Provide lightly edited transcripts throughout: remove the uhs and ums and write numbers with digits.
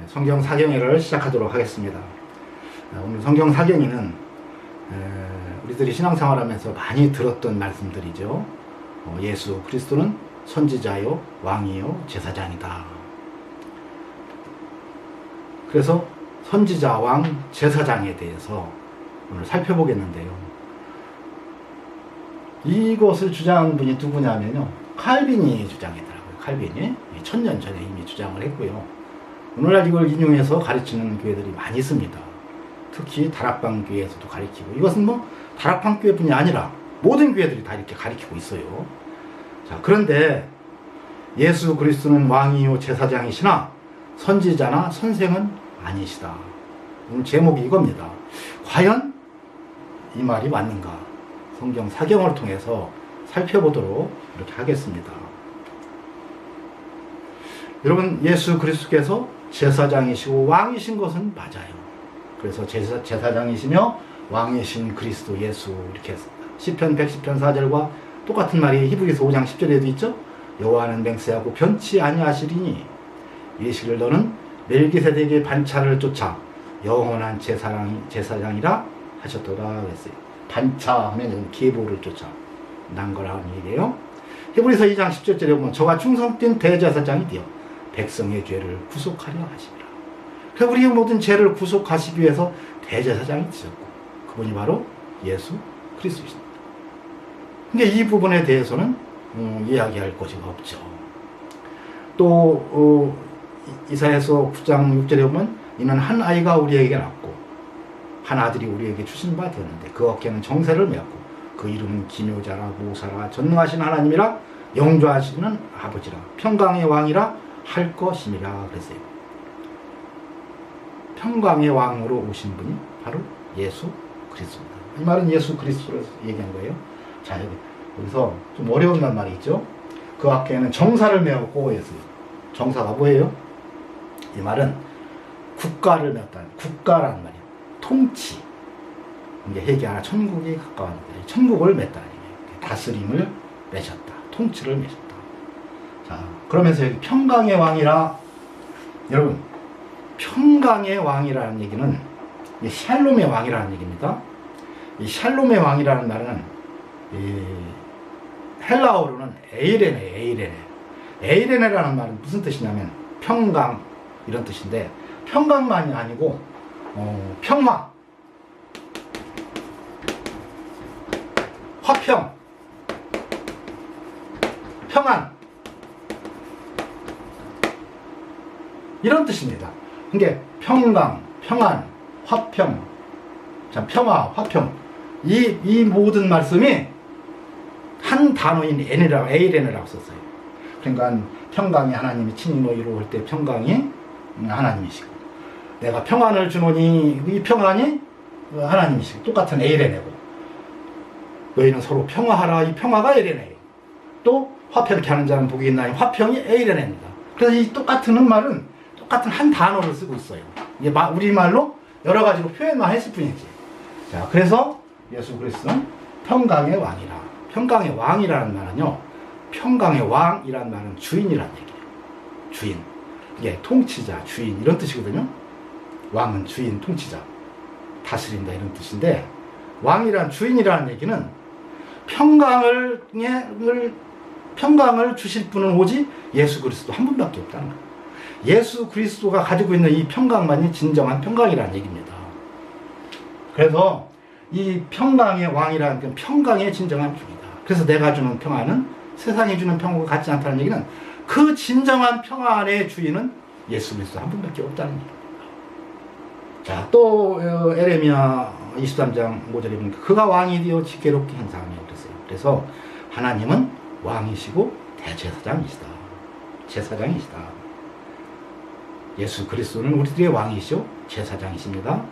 성경 사경회를 시작하도록 하겠습니다. 오늘 성경 사경회는 우리들이 신앙생활하면서 많이 들었던 말씀들이죠. 예수 그리스도는 선지자요, 왕이요, 제사장이다. 그래서 선지자, 왕, 제사장에 대해서 오늘 살펴보겠는데요. 이것을 주장한 분이 누구냐면요, 칼빈이 주장이더라고요. 칼빈이 1000년 전에 이미 주장을 했고요. 오늘날 이걸 인용해서 가르치는 교회들이 많이 있습니다. 특히 다락방 교회에서도 가르치고, 이것은 뭐 다락방 교회뿐이 아니라 모든 교회들이 다 이렇게 가르치고 있어요. 자, 그런데 예수 그리스도는 왕이요 제사장이시나 선지자나 선생은 아니시다. 오늘 제목이 이겁니다. 과연 이 말이 맞는가? 성경 사경을 통해서 살펴보도록 이렇게 하겠습니다. 여러분, 예수 그리스도께서 제사장이시고 왕이신 것은 맞아요. 그래서 제사장이시며 왕이신 그리스도 예수, 이렇게 시편 110편 4절과 똑같은 말이 히브리서 5장 10절에도 있죠. 여호와는 맹세하고 변치 아니하시리니 예시를 너는 멜기세덱의 반차를 쫓아 영원한 제사장이라 하셨도다 그랬어요. 반차 하면 계보를 쫓아 난 거라는 얘기예요. 히브리서 2장 10절에 보면 저가 충성된 대제사장이 되어 백성의 죄를 구속하려 하시리라. 그래서 우리의 모든 죄를 구속하시기 위해서 대제사장이 되셨고, 그분이 바로 예수 그리스도이십니다. 근데 이 부분에 대해서는 이야기할 것이 없죠. 또 이사야서 9장 6절에 보면 이는 한 아이가 우리에게 낳고 한 아들이 우리에게 주신 바 되었는데 그 어깨는 정세를 메었고 그 이름은 기묘자라 모사라 전능하신 하나님이라 영조하시는 아버지라 평강의 왕이라 할 것임이라 그랬어요. 평강의 왕으로 오신 분이 바로 예수 그리스도입니다. 이 말은 예수 그리스도를 얘기한 거예요. 자, 여기서 좀 어려운 말이 있죠. 그 앞에는 정사를 메었고 했어요. 정사가 뭐예요? 이 말은 국가를 메었다는, 국가라는 말이에요. 통치. 이게 회개하나 천국에 가까운 거예요. 천국을 맺다는 얘기예요. 다스림을 매셨다. 통치를 매셨다. 자, 그러면서 여기 평강의 왕이라, 여러분, 평강의 왕이라는 얘기는 샬롬의 왕이라는 얘기입니다. 이 샬롬의 왕이라는 말은 헬라어로는 에이레네. 에이레네라는 말은 무슨 뜻이냐면 평강, 이런 뜻인데, 평강만이 아니고 평화, 화평, 평안, 이런 뜻입니다. 그러니까 평강, 평안, 화평, 자, 평화, 화평, 이 모든 말씀이 한 단어인 에이레네라고 썼어요. 그러니까 평강이 하나님이 친히 이루어올 때 평강이 하나님이시고, 내가 평안을 주노니 이 평안이 하나님이시고, 똑같은 에이레네고, 너희는 서로 평화하라, 이 평화가 에이레네예요. 또 화평케 하는 자는 복이 있나니 화평이 에이레네입니다. 그래서 이 똑같은 말은 똑같은 한 단어를 쓰고 있어요. 이게 우리말로 여러 가지로 표현만 했을 뿐이지. 자, 그래서 예수 그리스도는 평강의 왕이라. 평강의 왕이라는 말은요, 평강의 왕이라는 말은 주인이라는 얘기예요. 주인. 이게 통치자, 주인, 이런 뜻이거든요. 왕은 주인, 통치자, 다스린다, 이런 뜻인데, 왕이란 주인이라는 얘기는 평강을 주실 분은 오직 예수 그리스도 한 분밖에 없다는 거예요. 예수 그리스도가 가지고 있는 이 평강만이 진정한 평강이라는 얘기입니다. 그래서 이 평강의 왕이라는 건 평강의 진정한 주이다. 그래서 내가 주는 평안은 세상이 주는 평안과 같지 않다는 얘기는 그 진정한 평안의 주인은 예수 그리스도 한 분밖에 없다는 얘기입니다. 자, 또 에레미야 23장 5절에 보면 그가 왕이 되어 지혜롭게 행사하며 그랬어요. 그래서 하나님은 왕이시고 대제사장이시다. 제사장이시다. 예수 그리스도는 우리들의 왕이시오 제사장이십니다.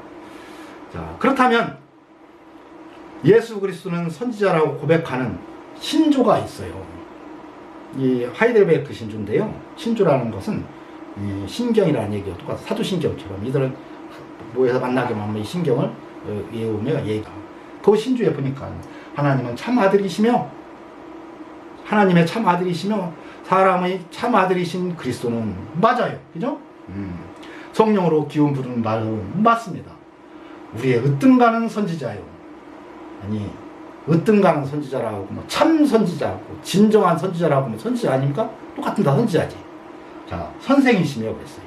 자, 그렇다면 예수 그리스도는 선지자라고 고백하는 신조가 있어요. 이 하이델베르크 신조인데요. 신조라는 것은 이 신경이라는 얘기가 똑같아요. 사도신경처럼 이들은 모여서 만나게 하면 이 신경을 외우며 얘기가. 그 신조에 보니까 하나님은 참 아들이시며 하나님의 참 아들이시며 사람의 참 아들이신 그리스도는 맞아요. 그죠? 성령으로 기운 부르는 말은 맞습니다. 우리의 으뜸가는 선지자요. 아니, 으뜸가는 선지자라고 뭐 참 선지자고 진정한 선지자라고 뭐 선지자 아닙니까? 똑같은 다 선지자지. 자, 선생이시며 그랬어요.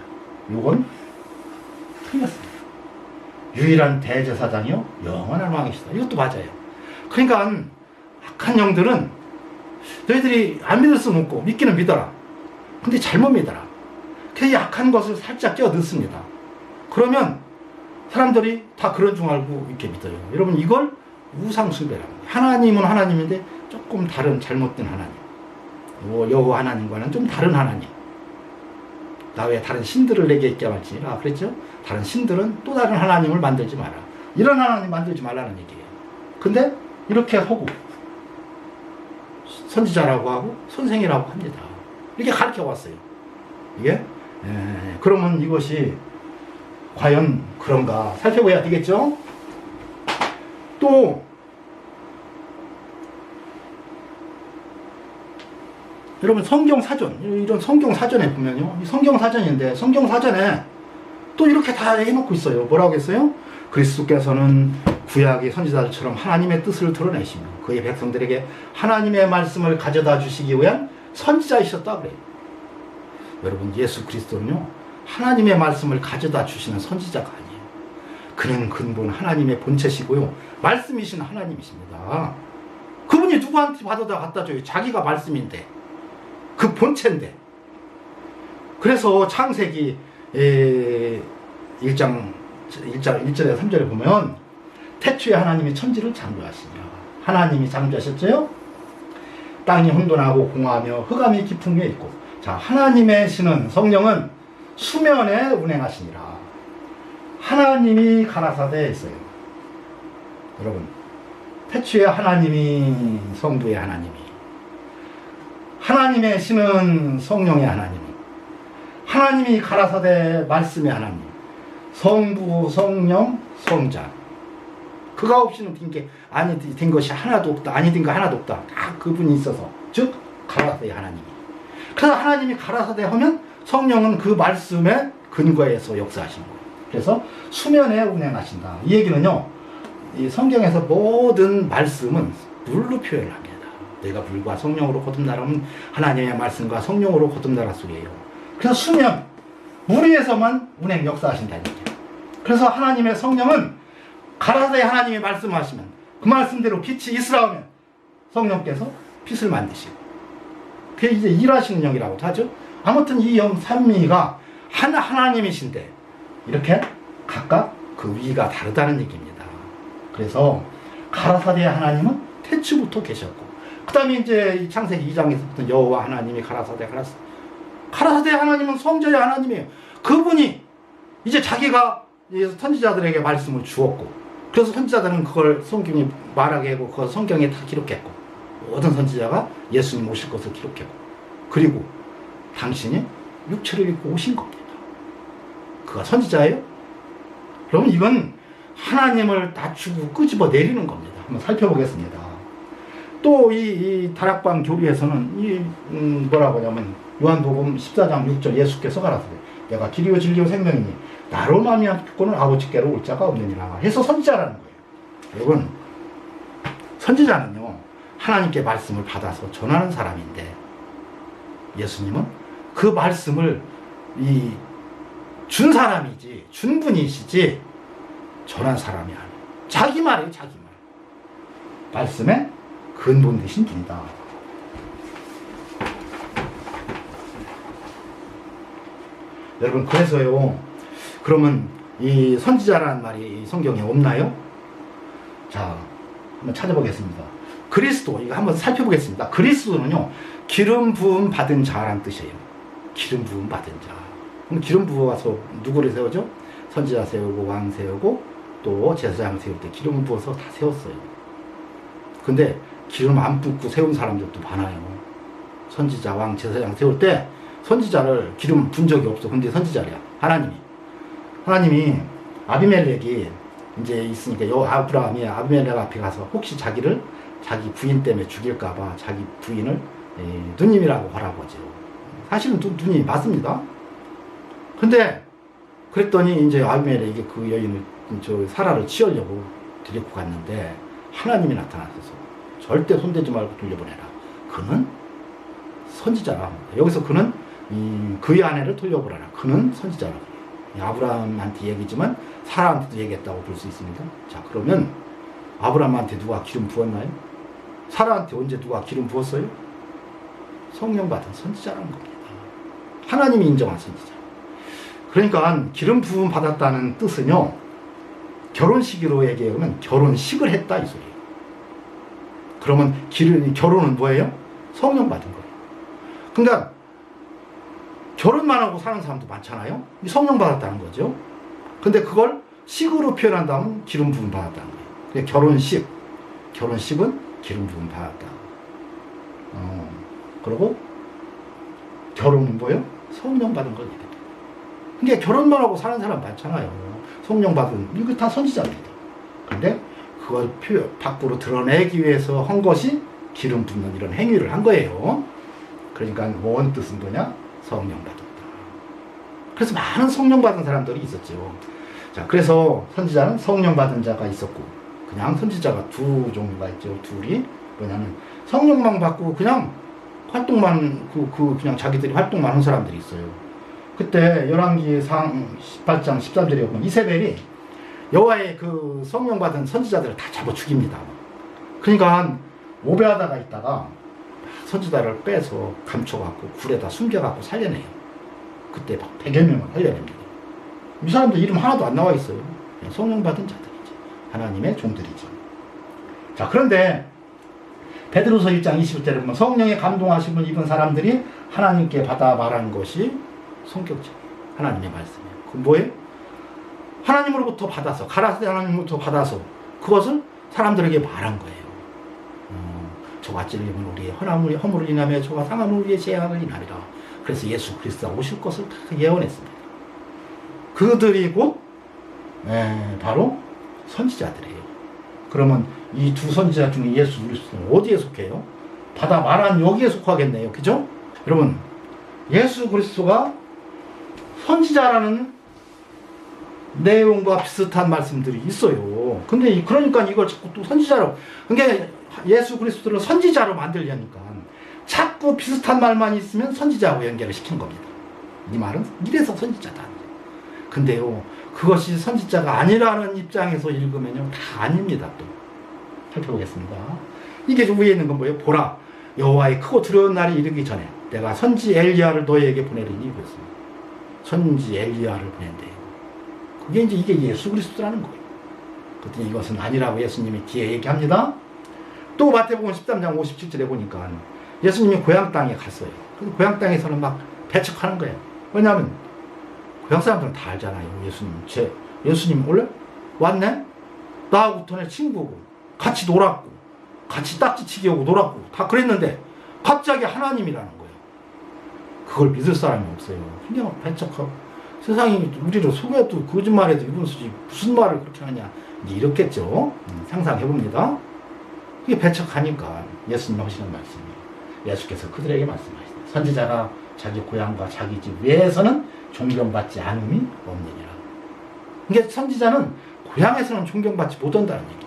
요건 틀렸습니다. 유일한 대제사장이요 영원한 왕이시다. 이것도 맞아요. 그러니까 악한 영들은 너희들이 안 믿을 수는 없고 믿기는 믿어라. 근데 잘못 믿어라. 그 약한 것을 살짝 껴 넣습니다. 그러면 사람들이 다 그런 줄 알고 이렇게 믿어요. 여러분, 이걸 우상숭배라고. 하나님은 하나님인데 조금 다른 잘못된 하나님. 여호와 하나님과는 좀 다른 하나님. 나 왜 다른 신들을 내게 있게 할지. 그랬죠? 다른 신들은 또 다른 하나님을 만들지 마라. 이런 하나님 만들지 말라는 얘기예요. 근데 이렇게 하고 선지자라고 하고 선생이라고 합니다. 이렇게 가르쳐 왔어요. 이게 그러면 이것이 과연 그런가 살펴봐야 되겠죠? 또 여러분, 성경 사전, 이런 성경 사전에 보면요, 성경 사전인데 성경 사전에 또 이렇게 다 해놓고 있어요. 뭐라고 했어요? 그리스도께서는 구약의 선지자들처럼 하나님의 뜻을 드러내시며 그의 백성들에게 하나님의 말씀을 가져다 주시기 위한 선지자이셨다 그래요. 여러분, 예수 그리스도는요, 하나님의 말씀을 가져다 주시는 선지자가 아니에요. 그는 근본 하나님의 본체시고요, 말씀이신 하나님이십니다. 그분이 누구한테 받아다 갖다 줘요? 자기가 말씀인데, 그 본체인데. 그래서 창세기 1장 1절에 3절에 보면 태초에 하나님이 천지를 창조하시며, 하나님이 창조하셨죠? 땅이 혼돈하고 공허하며 흑암이 깊은 게 있고. 자, 하나님의 신은 성령은 수면에 운행하시니라. 하나님이 가라사대에 있어요. 여러분, 태초에 하나님이, 성부의 하나님이, 하나님의 신은 성령의 하나님, 하나님이 가라사대 말씀의 하나님, 성부, 성령, 성자. 그가 없이는 된 것이 하나도 없다. 아니 된 거 하나도 없다. 다 그분이 있어서, 즉 가라사대 하나님이. 그래서 하나님이 가라사대 하면 성령은 그 말씀의 근거에서 역사하시는 거예요. 그래서 수면에 운행하신다. 이 얘기는요, 이 성경에서 모든 말씀은 물로 표현을 합니다. 내가 물과 성령으로 거듭나라면 하나님의 말씀과 성령으로 거듭나라 소리예요. 그래서 수면, 물 위에서만 운행 역사하신다는 얘기예요. 그래서 하나님의 성령은 가라사대 하나님이 말씀하시면 그 말씀대로 빛이 있으라면 성령께서 빛을 만드시고, 그게 이제 일하시는 영이라고도 하죠. 아무튼 이 영 삼위가 하나님이신데 이렇게 각각 그 위가 다르다는 얘기입니다. 그래서 가라사대 하나님은 태초부터 계셨고, 그 다음에 이제 창세기 2장에서부터 여호와 하나님이 가라사대 하나님은 성자의 하나님이에요. 그분이 이제 자기가 선지자들에게 말씀을 주었고, 그래서 선지자들은 그걸 성경이 말하게 하고 그걸 성경에 다 기록했고, 모든 선지자가 예수님 오실 것을 기록했고, 그리고 당신이 육체를 입고 오신 겁니다. 그가 선지자예요? 그러면 이건 하나님을 낮추고 끄집어 내리는 겁니다. 한번 살펴보겠습니다. 또 이 다락방 교리에서는 뭐라고 하냐면 요한복음 14장 6절 예수께서 가라사대 내가 길이요 진리요 생명이니 나로 말미암고는 아버지께로 올 자가 없느니라 해서 선지자라는 거예요. 여러분, 선지자는요, 하나님께 말씀을 받아서 전하는 사람인데, 예수님은 그 말씀을 준 사람이지, 준 분이시지 전한 사람이 아니에요. 자기 말이에요, 자기 말. 말씀의 근본 되신 분이다. 여러분, 그래서요, 그러면 이 선지자라는 말이 성경에 없나요? 자, 한번 찾아보겠습니다. 그리스도, 이거 한번 살펴보겠습니다. 그리스도는요, 기름 부음 받은 자라는 뜻이에요. 기름 부음 받은 자. 그럼 기름 부어서 누구를 세우죠? 선지자 세우고 왕 세우고 또 제사장 세울 때 기름 부어서 다 세웠어요. 근데 기름 안 붓고 세운 사람들도 많아요. 선지자, 왕, 제사장 세울 때 선지자를 기름 분 적이 없어. 근데 선지자래요. 하나님이 아비멜렉이 이제 있으니까 요 아브라함이 아비멜렉 앞에 가서 혹시 자기 부인 때문에 죽일까봐 자기 부인을 누님이라고 바라보죠. 사실은 누님이 맞습니다. 근데 그랬더니 이제 아비멜렉이 그 여인을 사라를 치우려고 데리고 갔는데 하나님이 나타나셔서 절대 손대지 말고 돌려보내라. 그는 선지자라. 여기서 그는 그의 아내를 돌려보내라. 그는 선지자라. 아브라함한테 얘기지만 사라한테도 얘기했다고 볼 수 있습니다. 자, 그러면 아브라함한테 누가 기름 부었나요? 사라한테 언제 누가 기름 부었어요? 성령 받은 선지자라는 겁니다. 하나님이 인정한 선지자. 그러니까 기름 부음 받았다는 뜻은요, 결혼식으로 얘기하면 결혼식을 했다 이 소리예요. 그러면 결혼은 뭐예요? 성령 받은 거예요. 그러니까 결혼만 하고 사는 사람도 많잖아요. 성령 받았다는 거죠. 근데 그걸 식으로 표현한다면 기름 부음 받았다는 거예요. 그러니까 결혼식은 기름 부음 받았다. 그리고 결혼은 뭐예요? 성령 받은 걸 얘기해요. 그러니까 결혼만 하고 사는 사람 많잖아요. 성령 받은, 이거 다 선지자입니다. 근데 그걸 밖으로 드러내기 위해서 한 것이 기름 붓는 이런 행위를 한 거예요. 그러니까 원 뜻은 뭐냐? 성령 받았다. 그래서 많은 성령 받은 사람들이 있었죠. 자, 그래서 선지자는 성령 받은 자가 있었고, 그냥 선지자가 두 종류가 있죠. 둘이 뭐냐면 성령만 받고 그냥 활동만 그냥 자기들이 활동만 하는 사람들이 있어요. 그때 열왕기상 18장 13절에 보면 이세벨이 여호와의 그 성령 받은 선지자들을 다 잡아 죽입니다. 그러니까 오베하다가 있다가 선지자를 빼서 감춰갖고 굴에다 숨겨갖고 살려내요. 그때 막 100여 명을 살려냅니다. 이 사람들 이름 하나도 안 나와 있어요. 성령 받은 자들이지. 하나님의 종들이지. 자, 그런데 베드로서 1장 20절에 보면 성령의 감동하심을 입은 사람들이 하나님께 받아 말한 것이 성격적 하나님의 말씀이에요. 그 뭐예요? 하나님으로부터 받아서, 가라사대 하나님으로부터 받아서 그것을 사람들에게 말한 거예요. 저가 찔리면 우리의 허물을 인하며 저가 상하면 우리의 죄악을 인하리라. 그래서 예수 그리스도가 오실 것을 다 예언했습니다. 그들이 곧 바로 선지자들이에요. 그러면 이 두 선지자 중에 예수 그리스도는 어디에 속해요? 받아 말한 여기에 속하겠네요. 그죠? 여러분, 예수 그리스도가 선지자라는 내용과 비슷한 말씀들이 있어요. 근데 그러니까 이걸 자꾸 또 선지자로, 그러니까 예수 그리스도를 선지자로 만들려니까 자꾸 비슷한 말만 있으면 선지자하고 연결을 시킨 겁니다. 이 말은 이래서 선지자다. 근데요, 그것이 선지자가 아니라는 입장에서 읽으면요, 다 아닙니다. 또 살펴보겠습니다. 이게 위에 있는 건 뭐예요? 보라, 여호와의 크고 두려운 날이 이르기 전에 내가 선지 엘리야를 너희에게 보내리니 그랬습니다. 선지 엘리야를 보낸대요. 그게 이제 이게 예수 그리스도라는 거예요. 그랬더니 이것은 아니라고 예수님이 뒤에 얘기합니다. 또 마태복음 13장 57절에 보니까 예수님이 고향 땅에 갔어요. 그래서 고향 땅에서는 막 배척하는 거예요. 왜냐하면 고향 사람들은 다 알잖아요. 예수님 원래 왔네? 나하고 전에 친구고 같이 놀았고 같이 딱지치기 하고 놀았고 다 그랬는데 갑자기 하나님이라는 거예요. 그걸 믿을 사람이 없어요. 그냥 배척하고 세상이 우리를 속여도 거짓말해도 이런 수지 무슨 말을 그렇게 하냐 이렇겠죠. 상상해봅니다. 그게 배척하니까 예수님 하시는 말씀이에요. 예수께서 그들에게 말씀하시다. 선지자가 자기 고향과 자기 집 외에서는 존경받지 않음이 없느니라. 그러니까 선지자는 고향에서는 존경받지 못한다는 얘기.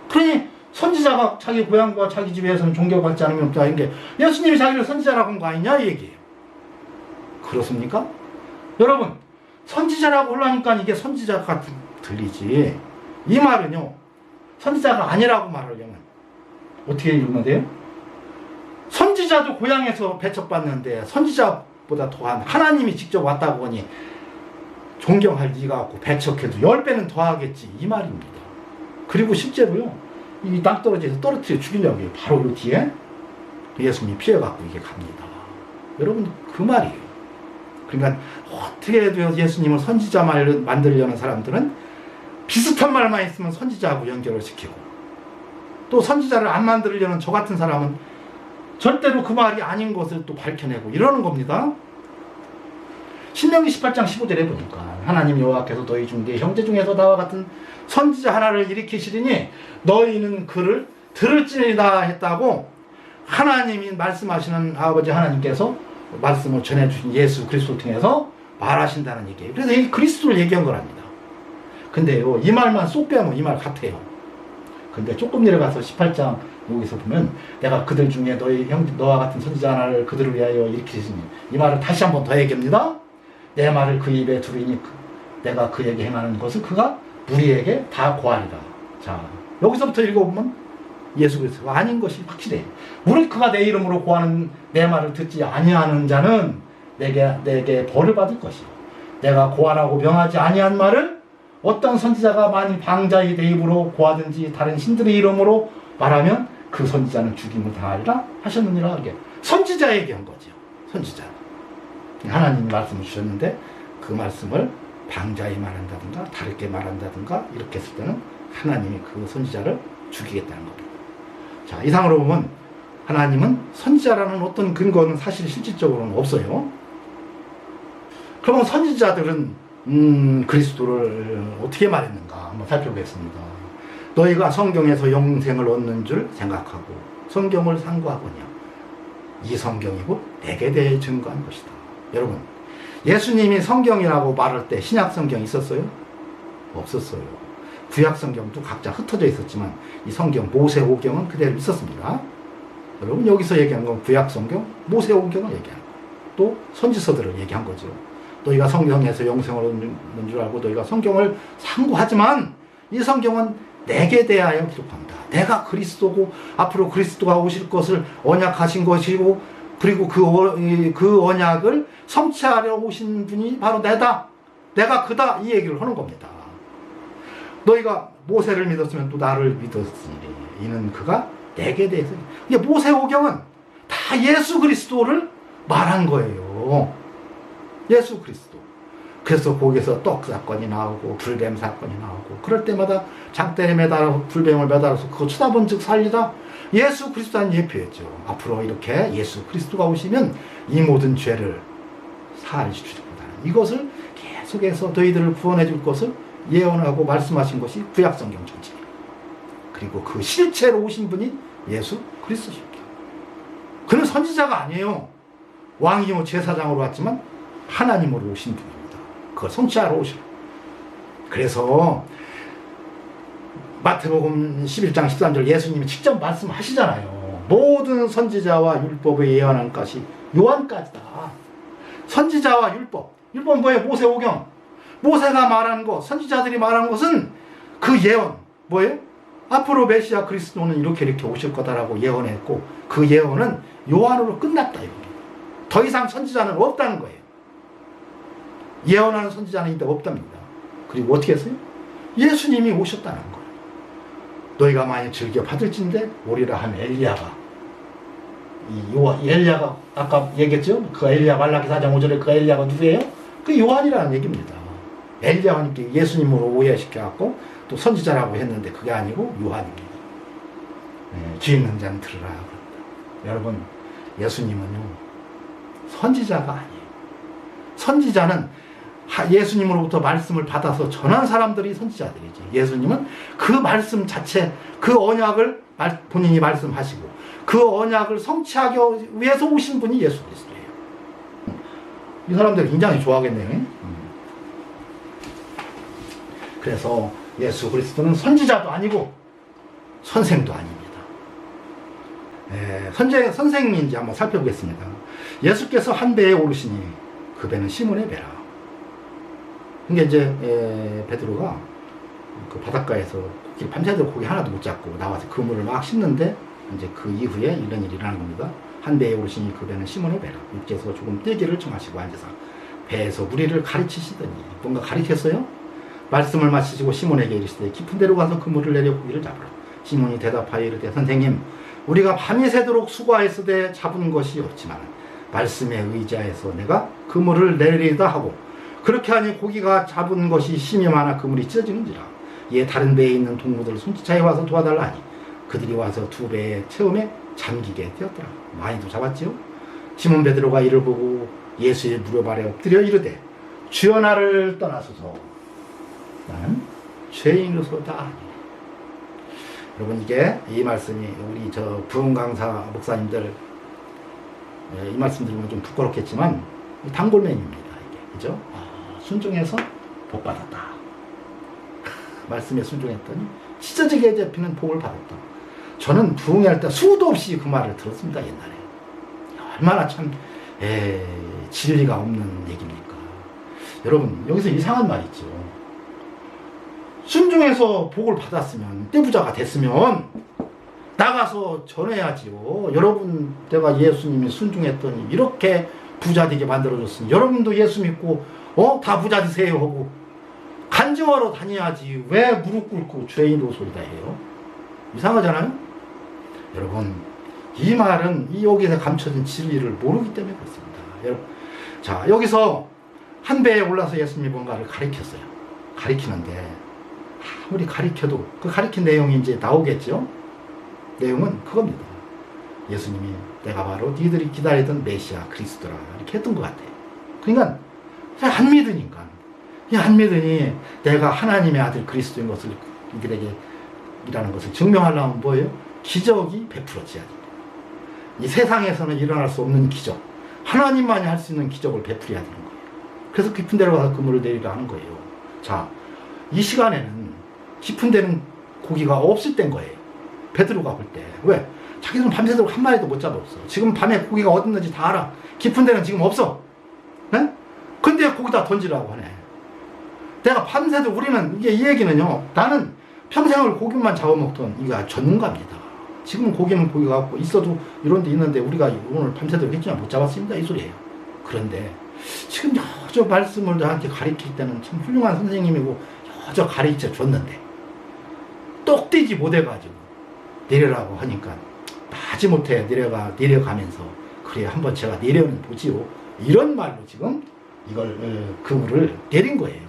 그러니 선지자가 자기 고향과 자기 집에서는 존경받지 않으면 없다는 게 예수님이 자기를 선지자라고 한 거 아니냐 이 얘기예요. 그렇습니까? 여러분, 선지자라고 하려니까 이게 선지자가 들리지. 이 말은요, 선지자가 아니라고 말하려면 어떻게 읽으면 돼요? 선지자도 고향에서 배척받는데 선지자보다 더한 하나님이 직접 왔다고 하니 존경할 리가 없고 배척해도 10배는 더 하겠지 이 말입니다. 그리고 실제로요, 이 땅떨어지에서 떨어뜨려 죽이려고 해요. 바로 이 뒤에 예수님이 피해갖고 이게 갑니다. 여러분, 그 말이에요. 그러니까 어떻게 해도 예수님을 선지자 만들려는 사람들은 비슷한 말만 있으면 선지자하고 연결을 시키고, 또 선지자를 안 만들려는 저 같은 사람은 절대로 그 말이 아닌 것을 또 밝혀내고 이러는 겁니다. 신명기 18장 15절에 보니까 하나님 여호와께서 너희 중 네 형제 중에서 나와 같은 선지자 하나를 일으키시리니 너희는 그를 들을지니라 했다고 하나님이 말씀하시는 아버지 하나님께서 말씀을 전해주신 예수 그리스도 통해서 말하신다는 얘기예요. 그래서 이 그리스도를 얘기한 거랍니다. 근데요, 이 말만 쏙 빼면 이 말 같아요. 근데 조금 내려가서 18장 여기서 보면 내가 그들 중에 너와 같은 선지자 하나를 그들을 위하여 일으키시니, 이 말을 다시 한번 더 얘기합니다. 내 말을 그 입에 두리니 내가 그에게 행하는 것을 그가 우리에게 다 고하리라. 자, 여기서부터 읽어보면 예수 그리스도가 아닌 것이 확실해요. 무릇 그가 내 이름으로 고하는 내 말을 듣지 아니하는 자는 내게 벌을 받을 것이요, 내가 고하라고 명하지 아니한 말을 어떤 선지자가 만일 방자의 내 입으로 고하든지 다른 신들의 이름으로 말하면 그 선지자는 죽임을 당하리라 하셨느니라. 이게 선지자 얘기한 거죠. 선지자. 하나님이 말씀을 주셨는데 그 말씀을 방자에 말한다든가 다르게 말한다든가 이렇게 했을 때는 하나님이 그 선지자를 죽이겠다는 겁니다. 자, 이상으로 보면 하나님은 선지자라는 어떤 근거는 사실 실질적으로는 없어요. 그러면 선지자들은 그리스도를 어떻게 말했는가 한번 살펴보겠습니다. 너희가 성경에서 영생을 얻는 줄 생각하고 성경을 상고하거냐, 이 성경이 곧 내게 대해 증거한 것이다. 여러분, 예수님이 성경이라고 말할 때 신약 성경이 있었어요? 없었어요. 구약 성경도 각자 흩어져 있었지만 이 성경 모세오경은 그대로 있었습니다. 여러분, 여기서 얘기한 건 구약 성경, 모세오경을 얘기한 거예요. 또 선지서들을 얘기한 거죠. 너희가 성경에서 영생을 얻는 줄 알고 너희가 성경을 상고하지만 이 성경은 내게 대하여 기록한다. 내가 그리스도고 앞으로 그리스도가 오실 것을 언약하신 것이고, 그리고 그 언약을 성취하려 오신 분이 바로 내가 그다, 이 얘기를 하는 겁니다. 너희가 모세를 믿었으면 또 나를 믿었으니 이는 그가 내게 대해서. 이게 모세오경은 다 예수 그리스도를 말한 거예요. 예수 그리스도. 그래서 거기서 떡 사건이 나오고 불뱀 사건이 나오고, 그럴 때마다 장대에 매달아서 불뱀을 매달아서 그거 쳐다본 즉 살리다, 예수 그리스도는 예표였죠. 앞으로 이렇게 예수 그리스도가 오시면 이 모든 죄를 사하여 주실 거다. 이것을 계속해서 너희들을 구원해 줄 것을 예언하고 말씀하신 것이 구약성경 전체예요. 그리고 그 실체로 오신 분이 예수 그리스도십니다. 그는 선지자가 아니에요. 왕이요 제사장으로 왔지만 하나님으로 오신 분입니다. 그걸 성취하러 오시라. 그래서 마태복음 11장 13절 예수님이 직접 말씀하시잖아요. 모든 선지자와 율법에 예언한 것이 요한까지다. 선지자와 율법은 뭐예요? 모세오경. 모세가 말한 것, 선지자들이 말한 것은 그 예언, 뭐예요? 앞으로 메시아 그리스도는 이렇게 오실 거다라고 예언했고, 그 예언은 요한으로 끝났다 이겁니다. 더 이상 선지자는 없다는 거예요. 예언하는 선지자는 이제 없답니다. 그리고 어떻게 했어요? 예수님이 오셨다는 거예요. 너희가 많이 즐겨 받을진데 오리라 한 엘리야가, 엘리야가 아까 얘기했죠? 그 엘리야, 말라기 4장 5절에 그 엘리야가 누구예요? 그 요한이라는 얘기입니다. 엘리야가 예수님으로 오해시켜갖고 또 선지자라고 했는데 그게 아니고 요한입니다. 귀 있는 자는 들으라. 여러분, 예수님은요 선지자가 아니에요. 선지자는 예수님으로부터 말씀을 받아서 전한 사람들이 선지자들이지. 예수님은 그 말씀 자체, 그 언약을 본인이 말씀하시고 그 언약을 성취하기 위해서 오신 분이 예수 그리스도예요. 이 사람들 굉장히 좋아하겠네요. 그래서 예수 그리스도는 선지자도 아니고 선생도 아닙니다. 선생인지 한번 살펴보겠습니다. 예수께서 한 배에 오르시니 그 배는 시몬의 배라. 그러니까 이제 베드로가 그 바닷가에서 밤새도록 고기 하나도 못 잡고 나와서 그물을 막 씻는데, 이제 그 이후에 이런 일이 일어나는 겁니다. 한 배에 오르시니 그 배는 시몬의 배라. 육께서 조금 떼기를 청하시고 앉아서 배에서 무리를 가르치시더니, 뭔가 가르쳤어요? 말씀을 마치시고 시몬에게 이르시되 깊은 데로 가서 그물을 내려 고기를 잡으라. 시몬이 대답하여 이르되 선생님, 우리가 밤이 새도록 수고하였으되 잡은 것이 없지만 말씀에 의지하여서 내가 그물을 내리다 하고, 그렇게 하니 고기가 잡은 것이 심이 많아 그물이 찢어지는지라. 이에 다른 배에 있는 동무들 손짓차에 와서 도와달라 하니 그들이 와서 두 배에 채움에 잠기게 되었더라. 많이도 잡았지요. 시몬 베드로가 이를 보고 예수의 무릎 아래 엎드려 이르되 주여 나를 떠나소서, 나는 죄인으로소다. 여러분, 이 말씀이 우리 저 부흥 강사 목사님들 이 말씀 들으면 좀 부끄럽겠지만 단골맨입니다. 이게 그죠? 순종해서 복 받았다. 말씀에 순종했더니 찢어지게 잡히는 복을 받았다. 저는 부흥할 때 수도 없이 그 말을 들었습니다. 옛날에. 얼마나 참 진리가 없는 얘기입니까? 여러분, 여기서 이상한 말 있죠. 순종해서 복을 받았으면, 떼부자가 됐으면 나가서 전해야지요. 여러분, 내가 예수님이 순종했더니 이렇게 부자 되게 만들어줬으니 여러분도 예수 믿고 다 부자 되세요 하고 간증하러 다녀야지. 왜 무릎 꿇고 죄인 노소리다 해요? 이상하잖아요? 여러분, 이 말은 이 여기서 감춰진 진리를 모르기 때문에 그렇습니다. 여러분, 자, 여기서 한 배에 올라서 예수님이 뭔가를 가리켰어요. 가리키는데 아무리 가리켜도 그 가리킨 내용이 이제 나오겠죠? 내용은 그겁니다. 예수님이 내가 바로 니들이 기다리던 메시아 그리스도라 이렇게 했던 것 같아요. 그러니까 안 믿으니까, 안 믿으니 내가 하나님의 아들 그리스도인 것을 이들에게 이라는 것을 증명하려면 뭐예요? 기적이 베풀어져야 됩니다. 이 세상에서는 일어날 수 없는 기적, 하나님만이 할 수 있는 기적을 베풀어야 되는 거예요. 그래서 깊은 데로 가서 그물을 내리라 하는 거예요. 자, 이 시간에는 깊은 데는 고기가 없을 때인 거예요. 베드로가 볼 때. 왜? 자기는 밤새도록 한 마리도 못 잡았어. 지금 밤에 고기가 어디 있는지 다 알아. 깊은 데는 지금 없어. 네? 근데 거기다 던지라고 하네. 내가 밤새도 우리는 이게 이 얘기는요. 나는 평생을 고기만 잡아먹던 이게 전문가입니다. 지금 고기는 고기가 없고 있어도 이런 데 있는데 우리가 오늘 밤새도록 했지만 못 잡았습니다. 이 소리예요. 그런데 지금 여저 말씀을 나한테 가르칠 때는 참 훌륭한 선생님이고 여저 가르쳐 줬는데 똑띠지 못해가지고 내려라고 하니까 마지못해 내려가면서 그래 한번 제가 내려는 보지요. 이런 말로 지금 이걸 그물을 내린 거예요.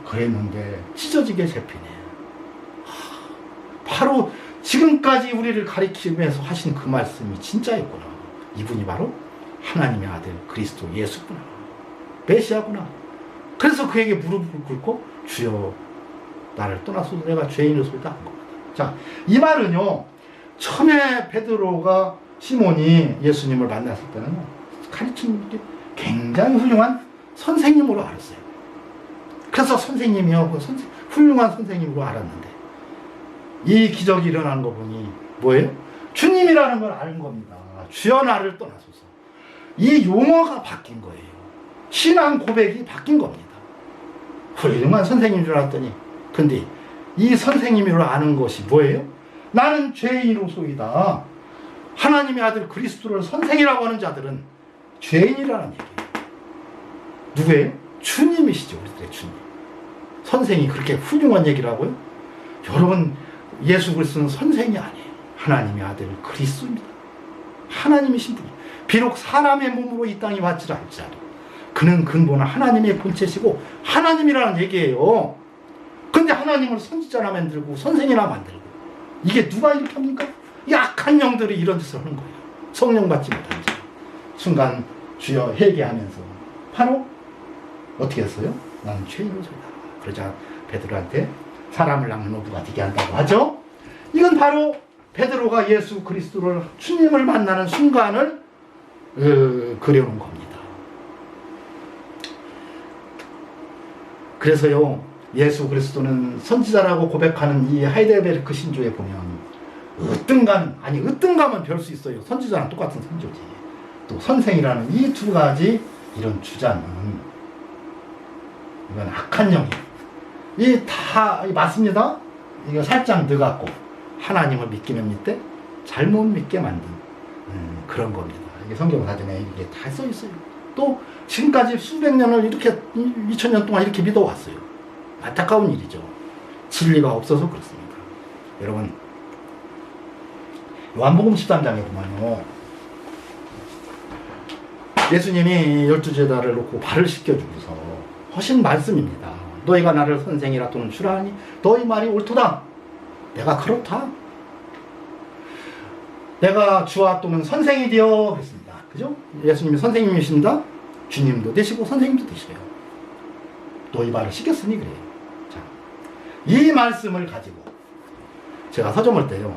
그랬는데 찢어지게 잡히네. 바로 지금까지 우리를 가리키면서 하신 그 말씀이 진짜였구나. 이분이 바로 하나님의 아들 그리스도 예수구나. 메시아구나. 그래서 그에게 무릎을 꿇고 주여 나를 떠나서도 내가 죄인으로서다 한 겁니다. 자, 이 말은요. 처음에 베드로가 시몬이 예수님을 만났을 때는 가르치는 게 굉장히 훌륭한 선생님으로 알았어요. 그래서 선생님이요. 훌륭한 선생님으로 알았는데 이 기적이 일어나는 거 보니 뭐예요? 주님이라는 걸 아는 겁니다. 주여 나를 떠나소서. 이 용어가 바뀐 거예요. 신앙 고백이 바뀐 겁니다. 훌륭한 선생님인 줄 알았더니 근데 이 선생님으로 아는 것이 뭐예요? 나는 죄인으로소이다. 하나님의 아들 그리스도를 선생이라고 하는 자들은 죄인이라는 얘기예요. 누구예요? 주님이시죠. 우리들의 주님. 선생이 그렇게 훌륭한 얘기를 하고요. 여러분, 예수 그리스도는 선생이 아니에요. 하나님의 아들 그리스도입니다. 하나님이신 분이 비록 사람의 몸으로 이 땅에 왔지 않을지라도 그는 근본은 하나님의 본체시고 하나님이라는 얘기예요. 근데 하나님을 선지자나 만들고 선생이나 만들고 이게 누가 이렇게 합니까? 약한 영들이 이런 짓을 하는 거예요. 성령 받지 못한 자. 순간 주여 회개하면서 바로 어떻게 했어요? 나는 죄인으로서다. 그러자 베드로한테 사람을 낚는 어부가 되게 한다고 하죠. 이건 바로 베드로가 예수 그리스도를 주님을 만나는 순간을 그려놓은 겁니다. 그래서요, 예수 그리스도는 선지자라고 고백하는 이 하이델베르크 신조에 보면 으뜸감은 별 수 있어요. 선지자랑 똑같은 선조지. 또 선생이라는 이 두 가지 이런 주자는 이건 악한 영이에요. 이 다 맞습니다. 이거 살짝 늦었고 하나님을 믿기는 믿되 잘못 믿게 만든 그런 겁니다. 이게 성경 사전에 이게 다 써 있어요. 또 지금까지 수백 년을 이렇게 2000년 동안 이렇게 믿어왔어요. 안타까운 일이죠. 진리가 없어서 그렇습니다. 여러분, 요한복음 13장에 보면요, 예수님이 12제자를 놓고 발을 씻겨주고서 하신 말씀입니다. 너희가 나를 선생이라 또는 주라 하니 너희 말이 옳도다. 내가 그렇다. 내가 주와 또는 선생이 되어 그랬습니다. 그죠? 예수님이 선생님이십니다. 주님도 되시고 선생님도 되시래요. 너희 발을 씻겼으니 그래요. 자, 이 말씀을 가지고 제가 서점을 때요,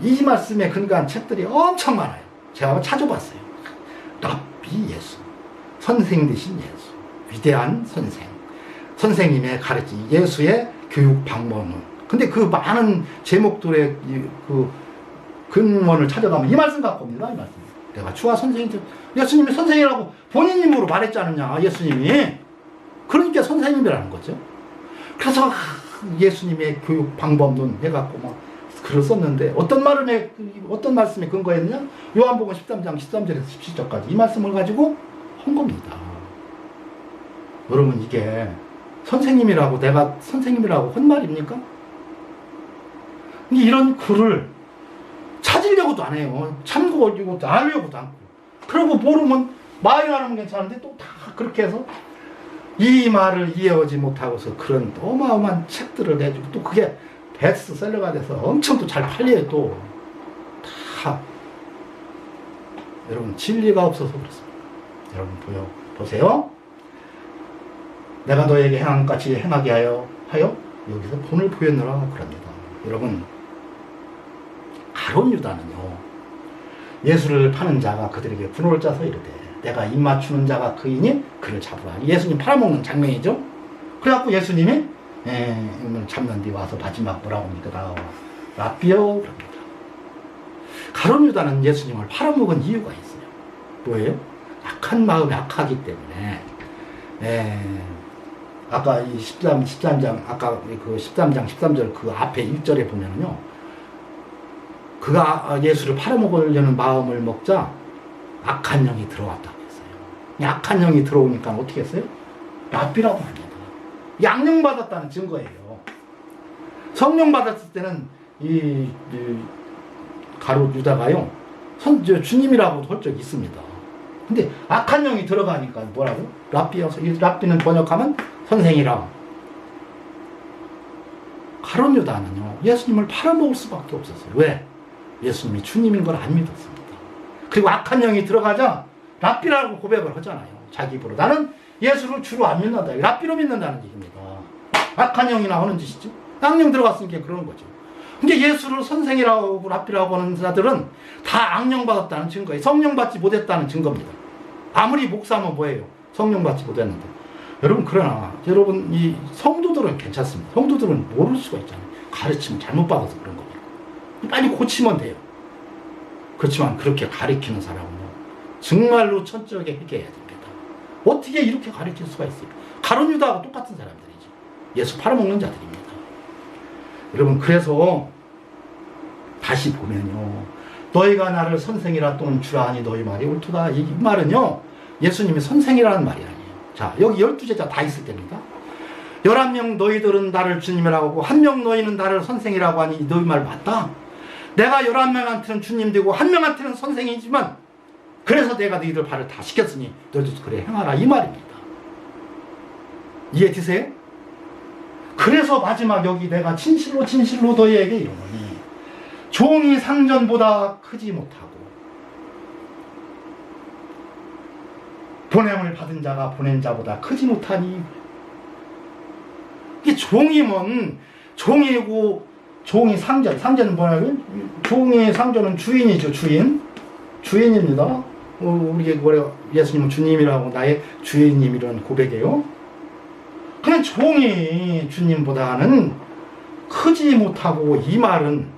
이 말씀에 근거한 책들이 엄청 많아요. 제가 한번 찾아봤어요. 랍비 예수, 선생 되신 예수, 위대한 선생, 선생님의 가르침, 예수의 교육 방법론. 근데 그 많은 제목들의 그 근원을 찾아가면 이 말씀 갖고 옵니다. 이 말씀. 내가 주와 선생님, 예수님이 선생이라고 본인 입으로 말했지 않느냐, 예수님이. 그러니까 선생님이라는 거죠. 그래서 예수님의 교육 방법론 해갖고 막 글을 썼는데, 어떤 말씀에 근거했느냐? 요한복음 13장 13절에서 17절까지 이 말씀을 가지고 한 겁니다. 여러분, 이게 선생님이라고, 내가 선생님이라고 한 말입니까? 이런 글을 찾으려고도 안 해요. 참고하려고도 알려고도 않고. 그러고 모르면 말이라는 괜찮은데 또 다 그렇게 해서 이 말을 이해하지 못하고서 그런 어마어마한 책들을 내주고, 또 그게 베스트셀러가 돼서 엄청 또 잘 팔려요. 또 다 여러분, 진리가 없어서 그렇습니다. 여러분 보세요. 내가 너에게 행한 것 같이 행하게 하여 여기서 본을 보였느라 그럽니다. 여러분, 가룟 유다는요, 예수를 파는 자가 그들에게 분노를 짜서 이르되 내가 입 맞추는 자가 그이니 그를 잡으라. 예수님 팔아먹는 장면이죠. 그래갖고 예수님이 이걸 잡는 뒤 와서 마지막 뭐라고 합니까? 나와 랍비여 그럽니다. 가룟 유다는 예수님을 팔아먹은 이유가 있어요. 뭐예요? 악한 마음이 악하기 때문에. 아까 이 13장 아까 그 13장 13절 그 앞에 1절에 보면은요, 그가 예수를 팔아먹으려는 마음을 먹자 악한 영이 들어왔다고 했어요. 악한 영이 들어오니까 어떻게 했어요? 랍비라고 합니다. 양령 받았다는 증거예요. 성령 받았을 때는 이 가룟 유다가요, 주님이라고 할 적이 있습니다. 근데 악한 영이 들어가니까 뭐라고? 랍비여서, 이 랍비는 번역하면 선생이라. 가룟 유다는요, 예수님을 팔아먹을 수밖에 없었어요. 왜? 예수님이 주님인 걸 안 믿었습니다. 그리고 악한 영이 들어가자 랍비라고 고백을 하잖아요. 자기 입으로. 나는 예수를 주로 안 믿는다. 랍비로 믿는다는 얘기입니다. 악한 영이나 하는 짓이죠. 악령 들어갔으니까 그러는 거죠. 근데 예수를 선생이라고 랍비라고 하는 자들은 다 악령 받았다는 증거예요. 성령 받지 못했다는 증거입니다. 아무리 목사면 뭐예요? 성령 받지 못했는데. 여러분, 그러나 여러분, 이 성도들은 괜찮습니다. 성도들은 모를 수가 있잖아요. 가르치면 잘못 받아서 그런 겁니다. 빨리 고치면 돼요. 그렇지만 그렇게 가르치는 사람은요, 정말로 천적에 회개해야 됩니다. 어떻게 이렇게 가르칠 수가 있어요? 가룟 유다하고 똑같은 사람들이죠. 예수 팔아먹는 자들입니다. 여러분, 그래서 다시 보면요, 너희가 나를 선생이라 또는 주라 하니 너희 말이 옳도다. 이 말은요, 예수님이 선생이라는 말이 아니에요. 자, 여기 12제자 다 있을 때입니다. 11명 너희들은 나를 주님이라고 하고 1명 너희는 나를 선생이라고 하니 너희 말 맞다. 내가 11명한테는 주님 되고 1명한테는 선생이지만 그래서 내가 너희들 발을 다 시켰으니 너희도 그래 행하라, 이 말입니다. 이해되세요? 그래서 마지막 여기 내가 진실로 너희에게 이르노니 종이 상전보다 크지 못하고 보냄을 받은 자가 보낸 자보다 크지 못하니. 이게 종이면 종이고, 종이 상전은 뭐냐면, 종의 상전은 주인이죠. 주인입니다. 우리 예수님은 주님이라고 나의 주인님이라는 고백이에요. 그냥 종이 주님보다는 크지 못하고, 이 말은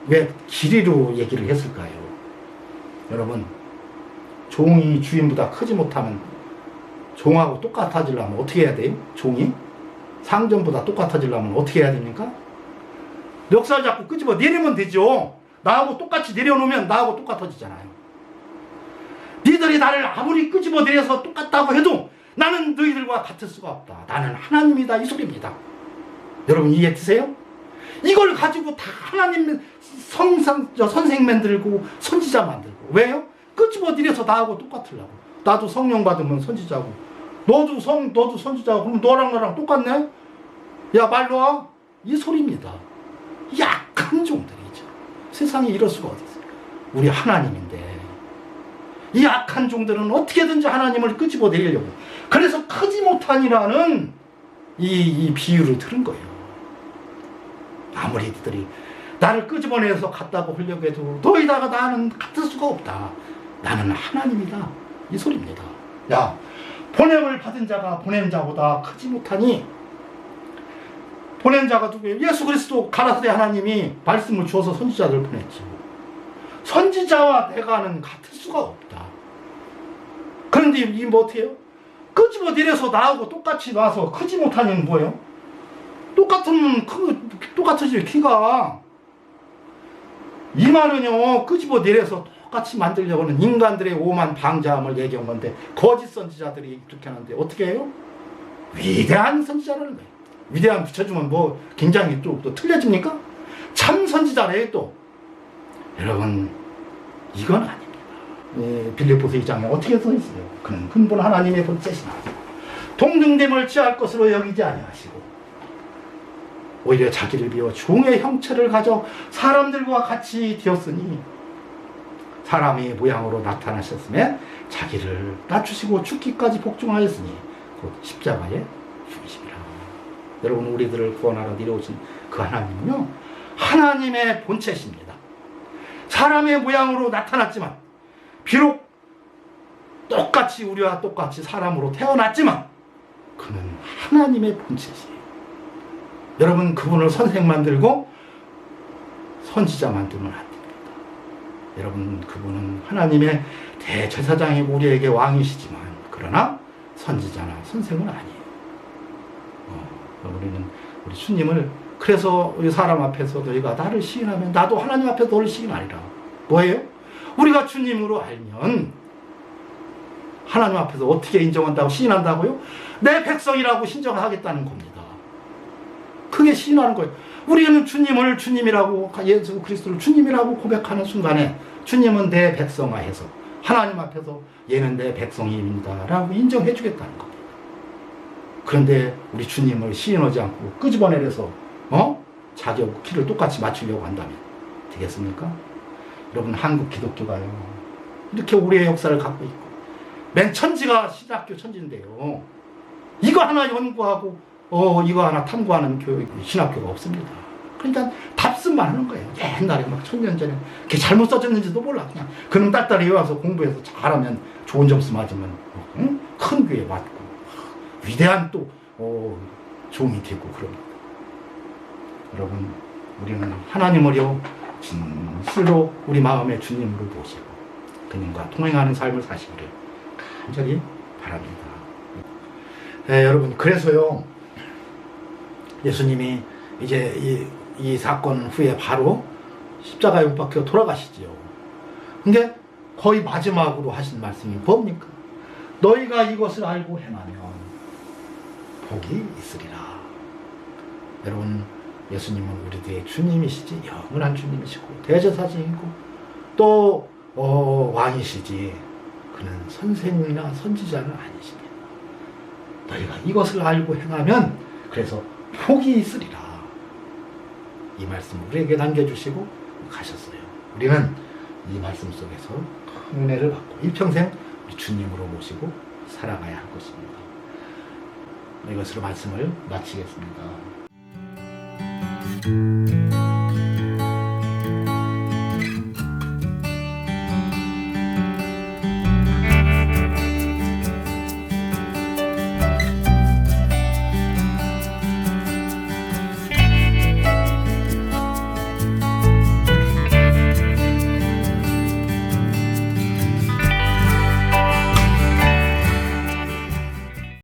왜 길이로 얘기를 했을까요? 여러분, 종이 주인보다 크지 못하면 종하고 똑같아지려면 어떻게 해야 돼요? 종이 상전보다 똑같아지려면 어떻게 해야 됩니까? 멱살 잡고 끄집어 내리면 되죠. 나하고 똑같이 내려놓으면 나하고 똑같아지잖아요. 니들이 나를 아무리 끄집어 내려서 똑같다고 해도 나는 너희들과 같을 수가 없다. 나는 하나님이다, 이 소리입니다. 여러분, 이해되세요? 이걸 가지고 다 하나님 선생 만들고 선지자 만들고. 왜요? 끄집어 내려서 나하고 똑같으려고. 나도 성령 받으면 선지자고, 너도 선지자고. 그럼 너랑 나랑 똑같네? 야, 말로 와, 이 소리입니다. 약한 종들이죠. 세상에 이럴 수가 어디 있어요? 우리 하나님인데 이 약한 종들은 어떻게든지 하나님을 끄집어 내리려고. 그래서 크지 못하니라는 이 비유를 들은 거예요. 아무리 이들이 나를 끄집어내서 갔다고 하려고 해도 너희다가 나는 같을 수가 없다. 나는 하나님이다. 이 소리입니다. 야, 보냄을 받은 자가 보낸 자보다 크지 못하니, 보낸 자가 누구예요? 예수 그리스도 가라사대 하나님이 말씀을 주어서 선지자들을 보냈지. 선지자와 내가는 같을 수가 없다. 그런데 이 뭐 어떻게 해요? 끄집어 내려서 나하고 똑같이 나와서 크지 못하니 뭐예요? 똑같으지 키가. 이 말은요, 끄집어 내려서 똑같이 만들려고 하는 인간들의 오만 방자함을 얘기한 건데, 거짓 선지자들이 그렇게 하는데 어떻게 해요? 위대한 선지자라는 거예요. 위대한 붙여주면 뭐 굉장히 또 틀려집니까? 참 선지자래요. 또 여러분, 이건 아닙니다. 예, 빌립보서 2장에 어떻게 써 있어요? 그는 근본 하나님의 본체시나 동등됨을 취할 것으로 여기지 아니하시고 오히려 자기를 비워 종의 형체를 가져 사람들과 같이 되었으니, 사람의 모양으로 나타나셨으며 자기를 낮추시고 죽기까지 복종하였으니 곧 십자가에 죽으심이라. 여러분, 우리들을 구원하러 내려오신 그 하나님은요, 하나님의 본체십니다. 사람의 모양으로 나타났지만, 비록 똑같이 우리와 똑같이 사람으로 태어났지만 그는 하나님의 본체시에요. 여러분, 그분을 선생 만들고 선지자 만들면 안 됩니다. 여러분, 그분은 하나님의 대제사장이고 우리에게 왕이시지만, 그러나 선지자나 선생은 아니에요. 우리는 우리 주님을, 그래서 우리 사람 앞에서 너희가 나를 시인하면 나도 하나님 앞에서 너를 시인하리라. 뭐예요? 우리가 주님으로 알면 하나님 앞에서 어떻게 인정한다고 시인한다고요? 내 백성이라고 신정하겠다는 겁니다. 그게 시인하는 거예요. 우리는 주님을 주님이라고, 예수 그리스도를 주님이라고 고백하는 순간에 주님은 내 백성아 해서 하나님 앞에서 얘는 내 백성입니다 라고 인정해 주겠다는 겁니다. 그런데 우리 주님을 시인하지 않고 끄집어내려서 자기하고 키를 똑같이 맞추려고 한다면 되겠습니까? 여러분, 한국 기독교가요, 이렇게 우리의 역사를 갖고 있고, 맨 천지가 신학교 천지인데요, 이거 하나 연구하고 이거 하나 탐구하는 교육, 신학교가 없습니다. 그러니까 답습만 하는 거예요. 옛날에 막 1000년 전에 그게 잘못 써졌는지도 몰라. 그냥 그놈 딸딸이 와서 공부해서 잘하면 좋은 점수 맞으면 큰 교회 맞고 위대한 또 종이 되고 그럽니다. 여러분, 우리는 하나님을요 진실로 우리 마음의 주님으로 모시고 그님과 통행하는 삶을 사시기를 간절히 바랍니다. 네, 여러분, 그래서요 예수님이 이제 이 사건 후에 바로 십자가에 못 박혀 돌아가시지요. 근데 거의 마지막으로 하신 말씀이 뭡니까? 너희가 이것을 알고 행하면 복이 있으리라. 여러분, 예수님은 우리들의 주님이시지, 영원한 주님이시고 대제사장이고 또 왕이시지, 그는 선생이나 선지자는 아니십니다. 너희가 이것을 알고 행하면 그래서 복이 있으리라. 이 말씀을 우리에게 남겨주시고 가셨어요. 우리는 이 말씀 속에서 큰 은혜를 받고 일평생 우리 주님으로 모시고 살아가야 할 것입니다. 이것으로 말씀을 마치겠습니다.